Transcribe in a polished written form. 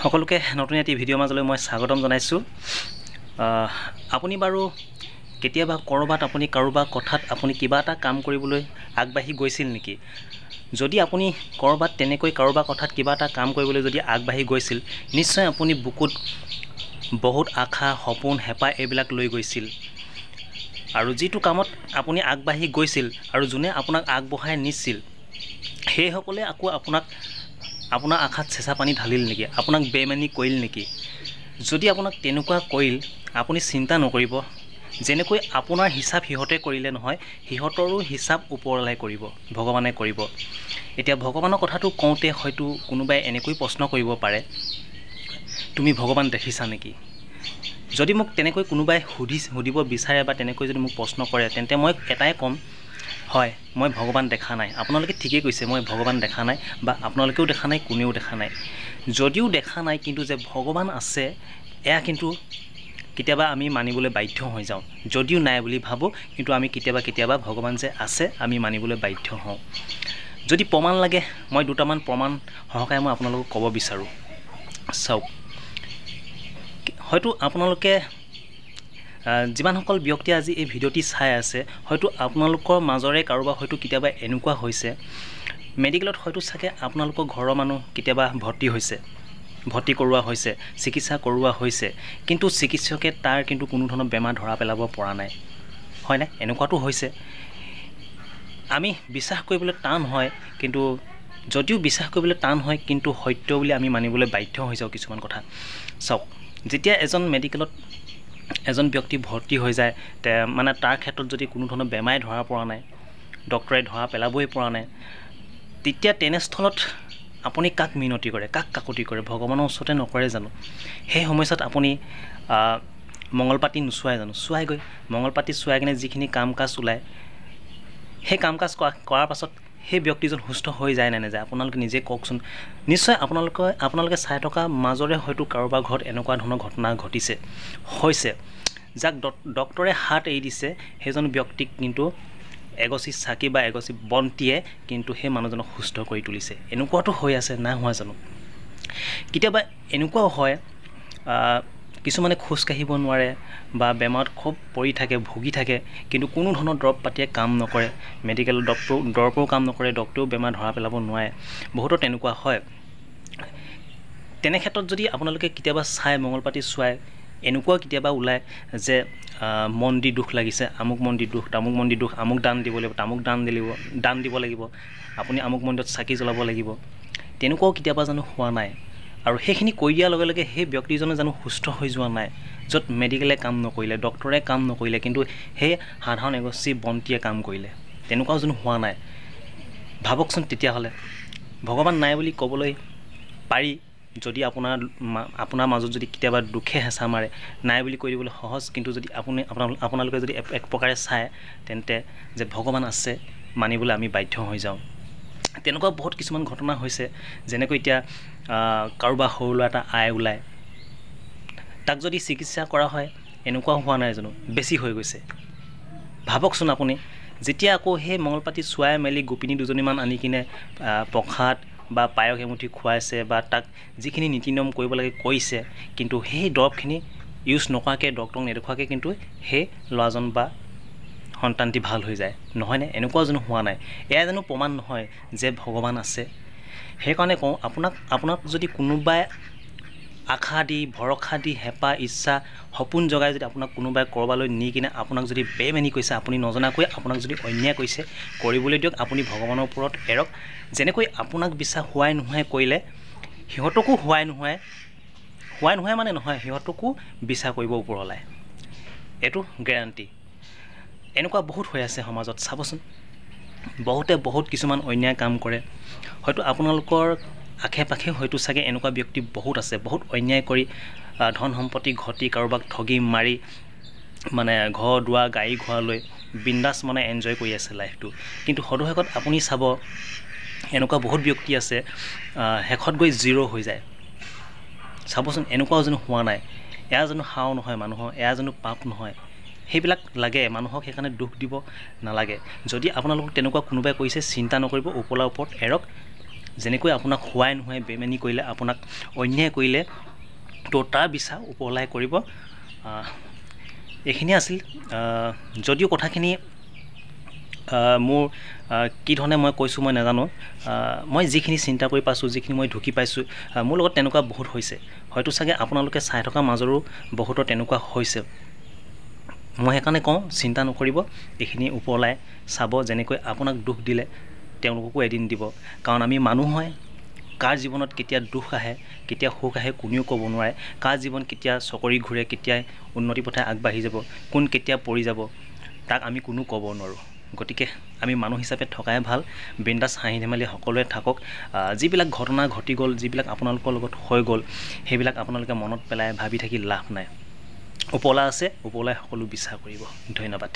সকলোকে নতুন এটি ভিডিঅ' মাজলৈ মই স্বাগতম জনাইছোঁ। আপুনি বাৰু কেতিয়াবা কৰবাত আপুনি কাৰোবাৰ কথাত আপুনি কিবা এটা কাম কৰিবলৈ আগবাঢ়ি গৈছিল নেকি? যদি আপুনি কৰবাত তেনেকৈ কাৰোবাৰ কথাত কিবা এটা কাম কৰিবলৈ যদি আগবাঢ়ি গৈছিল, নিশ্চয় আপুনি বুকুত বহুত আশা, সপোন, হেঁপাহ এইবিলাক লৈ গৈছিল। আৰু যিটো কামত আপুনি আগবাঢ়ি গৈছিল আৰু যোনে আপোনাক আগবঢ়াই নিছিল, সেইসকলে আকৌ আপোনাৰ আশাত চেঁচা পানী ঢালিল নেকি? আপোনাক বেইমানি কৰিল নেকি? যদি আপোনাক তেনেকুৱা কৰিল, আপুনি চিন্তা নকৰিব। যেনেকৈ আপোনাৰ হিচাপ সিহঁতে কৰিলে নহয়, সিহঁতৰো হিচাপ ওপৰলাই কৰিব, ভগৱানে কৰিব। এতিয়া ভগৱানৰ কথাটো কওঁতে হয়তো কোনোবাই এনেকৈ প্ৰশ্ন কৰিব পাৰে, তুমি ভগৱান দেখিছা নেকি? যদি মোক তেনেকৈ কোনোবাই সুধিব বিচাৰে বা তেনেকৈ যদি মোক প্ৰশ্ন কৰে, তেন্তে মই এটাই ক'ম, হয়, মই ভগৱান দেখা নাই। আপোনালোকে ঠিকেই কৈছে, মই ভগৱান দেখা নাই বা আপোনালোকেও দেখা নাই, কোনেও দেখা নাই। যদিও দেখা নাই, কিন্তু যে ভগৱান আছে, এয়া কিন্তু কেতিয়াবা আমি মানিবলৈ বাধ্য হৈ যাওঁ। যদিও নাই বুলি ভাবোঁ, কিন্তু আমি কেতিয়াবা ভগৱান যে আছে, আমি মানিবলৈ বাধ্য হওঁ। যদি প্ৰমাণ লাগে, মই দুটামান প্ৰমাণ সহকাৰে মই আপোনালোকক ক'ব বিচাৰোঁ। চাওক, হয়তো আপোনালোকে যিমানসকল ব্যক্তিয়ে আজি এই ভিডিঅ'টি চাই আছে, হয়তো আপোনালোকৰ মাজৰে কাৰোবাৰ হয়তো কেতিয়াবা এনেকুৱা হৈছে, মেডিকেলত হয়তো চাগে আপোনালোকৰ ঘৰৰ মানুহ কেতিয়াবা ভৰ্তি কৰোৱা হৈছে, চিকিৎসা কৰোৱা হৈছে, কিন্তু চিকিৎসকে তাৰ কিন্তু কোনো ধৰণৰ বেমাৰ ধৰা পেলাব পৰা নাই, হয়নে? এনেকুৱাতো হৈছে। আমি বিশ্বাস কৰিবলৈ টান হয়, কিন্তু যদিও বিশ্বাস কৰিবলৈ টান হয়, কিন্তু সত্য বুলি আমি মানিবলৈ বাধ্য হৈ যাওঁ কিছুমান কথা। চাওক, যেতিয়া এজন মেডিকেলত এজন ব্যক্তি ভৰ্তি হৈ যায়, মানে তাৰ ক্ষেত্ৰত যদি কোনো ধৰণৰ বেমাৰে ধৰা পৰা নাই, ডক্তৰে ধৰা পেলাবই পৰা নাই, তেতিয়া তেনেস্থলত আপুনি কাক মিনতি কৰে, কাক কাকতি কৰে? ভগৱানৰ ওচৰতে নকৰে জানো? সেই সময়ছোৱাত আপুনি মংগলপাতি নোচোৱাই জানো? চোৱাই গৈ মংগলপাতি চোৱাই কিনে যিখিনি কাম কাজ ওলায়, সেই কাম কাজ কৰাৰ পাছত সেই ব্যক্তিজন সুস্থ হৈ যায় নে নাযায়? আপোনালোকে নিজে কওকচোন। নিশ্চয় আপোনালোকে চাই থকা মাজৰে হয়তো কাৰোবাৰ ঘৰত এনেকুৱা ধৰণৰ ঘটনা হৈছে, যাক ডক্তৰে হাত এৰি দিছে, সেইজন ব্যক্তিক কিন্তু এগছি চাকি বা এগছি বন্তিয়ে কিন্তু সেই মানুহজনক সুস্থ কৰি তুলিছে। এনেকুৱাতো হৈ আছে, নাই হোৱা জানো? কেতিয়াবা এনেকুৱাও হয়, কিছুমানে খোজ কাঢ়িব নোৱাৰে বা বেমাৰত খুব পৰি থাকে, ভুগি থাকে, কিন্তু কোনো ধৰণৰ দৰৱ পাতিয়ে কাম নকৰে, মেডিকেল দৰৱেও কাম নকৰে, ডক্তৰেও বেমাৰ ধৰা পেলাব নোৱাৰে। বহুতো তেনেকুৱা হয়। তেনে ক্ষেত্ৰত যদি আপোনালোকে কেতিয়াবা চাই, মংগলপাতি চোৱাই, এনেকুৱাও কেতিয়াবা ওলায় যে মন্দিৰ দুখ লাগিছে, আমুক মন্দিৰ দুখ, তামুক মন্দিৰ দুখ, আমুক দান দিব লাগিব, তামুক দান দিব লাগিব, আপুনি আমুক মন্দিৰত চাকি জ্বলাব লাগিব। তেনেকুৱাও কেতিয়াবা জানো হোৱা নাই? আৰু সেইখিনি কৰি দিয়াৰ লগে লগে সেই ব্যক্তিজনে জানো সুস্থ হৈ যোৱা নাই? য'ত মেডিকেলে কাম নকৰিলে, ডক্তৰে কাম নকৰিলে, কিন্তু সেই সাধাৰণ এগছি বন্তিয়ে কাম কৰিলে, তেনেকুৱাও জানো হোৱা নাই? ভাবকচোন তেতিয়াহ'লে। ভগৱান নাই বুলি ক'বলৈ পাৰি, যদি আপোনাৰ মাজত যদি কেতিয়াবা দুখে হেঁচা মাৰে, নাই বুলি কৈ দিবলৈ সহজ, কিন্তু যদি আপোনালোকে যদি এক প্ৰকাৰে চায়, তেন্তে যে ভগৱান আছে মানিবলৈ আমি বাধ্য হৈ যাওঁ। তেনেকুৱা বহুত কিছুমান ঘটনা হৈছে, যেনেকৈ এতিয়া কাৰোবাৰ সৰু ল'ৰা এটা আই ওলায়, তাক যদি চিকিৎসা কৰা হয়, এনেকুৱাও হোৱা নাই জানো? বেছি হৈ গৈছে। ভাবকচোন আপুনি, যেতিয়া আকৌ সেই মংগলপাতি চোৱাই মেলি গোপিনী দুজনীমান আনি কিনে প্ৰসাদ বা পায়স এমুঠি খুৱাইছে বা তাক যিখিনি নীতি নিয়ম কৰিব লাগে কৰিছে, কিন্তু সেই দৰৱখিনি ইউজ নকৰাকৈ, ডক্তৰক নেদেখুৱাকৈ কিন্তু সেই ল'ৰাজন বা সন্তানটি ভাল হৈ যায়, নহয়নে? এনেকুৱাও জানো হোৱা নাই? এয়া জানো প্ৰমাণ নহয় যে ভগৱান আছে? সেইকাৰণে কওঁ, আপোনাক যদি কোনোবাই আশা দি, ভৰসা দি, হেঁপাহ, ইচ্ছা, সপোন জগাই যদি আপোনাক কোনোবাই ক'ৰবালৈ নি কিনে আপোনাক যদি বেইমানি কৰিছে, আপুনি নজনাকৈ আপোনাক যদি অন্যায় কৰিছে, কৰিবলৈ দিয়ক, আপুনি ভগৱানৰ ওপৰত এৰক। যেনেকৈ আপোনাক বিশ্বাস হোৱাই নোহোৱাই কৰিলে, সিহঁতকো হোৱাই নোহোৱাই মানে নহয়, সিহঁতকো বিশ্বাস কৰিব ওপৰলাই, এইটো গেৰাণ্টি। এনেকুৱা বহুত হৈ আছে সমাজত, চাবচোন। বহুত কিছুমান অন্যায় কাম কৰে। হয়তো আপোনালোকৰ আশে পাশে হয়তো চাগে এনেকুৱা ব্যক্তি বহুত আছে, বহুত অন্যায় কৰি ধন সম্পত্তি ঘটি, কাৰোবাক ঠগি মাৰি, মানে ঘৰ দুৱাৰ গাড়ী ঘোঁৰা লৈ বিন্দাছ মানে এনজয় কৰি আছে লাইফটো। কিন্তু সদুশেষত আপুনি চাব, এনেকুৱা বহুত ব্যক্তি আছে, শেষত গৈ জিৰ' হৈ যায়। চাবচোন, এনেকুৱাও জানো হোৱা নাই? এয়া জানো হাও নহয় মানুহৰ? এয়া জানো পাপ নহয়? সেইবিলাক লাগে মানুহক, সেইকাৰণে দুখ দিব নালাগে। যদি আপোনালোকক তেনেকুৱা কোনোবাই কৈছে, চিন্তা নকৰিব, ওপৰৰ ওপৰত এৰক, যেনেকৈ আপোনাক হোৱাই নোহোৱাই বেমেনি কৰিলে, আপোনাক অন্যায় কৰিলে, তো তাৰ বিচাৰ ওপৰলাই কৰিব। এইখিনিয়ে আছিল। যদিও কথাখিনি মোৰ কি ধৰণে মই কৈছোঁ মই নাজানো। মই যিখিনি চিন্তা কৰি পাইছোঁ, যিখিনি মই ঢুকি পাইছোঁ, মোৰ লগত তেনেকুৱা বহুত হৈছে। হয়তো চাগে আপোনালোকে চাই থকাৰ মাজৰো বহুতৰ তেনেকুৱা হৈছে। মই সেইকাৰণে কওঁ, চিন্তা নকৰিব, এইখিনি ওপৰলাই চাব। যেনেকৈ আপোনাক দুখ দিলে তেওঁলোককো এদিন দিব। কাৰণ আমি মানুহ হয়, কাৰ জীৱনত কেতিয়া দুখ আহে, কেতিয়া সুখ আহে কোনেও ক'ব নোৱাৰে। কাৰ জীৱন কেতিয়া চকৰি ঘূৰে, কেতিয়া উন্নতি পথে আগবাঢ়ি যাব, কোন কেতিয়া পৰি যাব, তাক আমি কোনো ক'ব নোৱাৰোঁ। গতিকে আমি মানুহ হিচাপে থকাই ভাল। বিন্দাছ হাঁহি ধেমালি সকলোৱে থাকক। যিবিলাক ঘটনা ঘটি গ'ল, যিবিলাক আপোনালোকৰ লগত হৈ গ'ল, সেইবিলাক আপোনালোকে মনত পেলাই ভাবি থাকি লাভ নাই। ওপৰলা আছে, ওপৰলাই সকলো বিচাৰ কৰিব। ধন্যবাদ।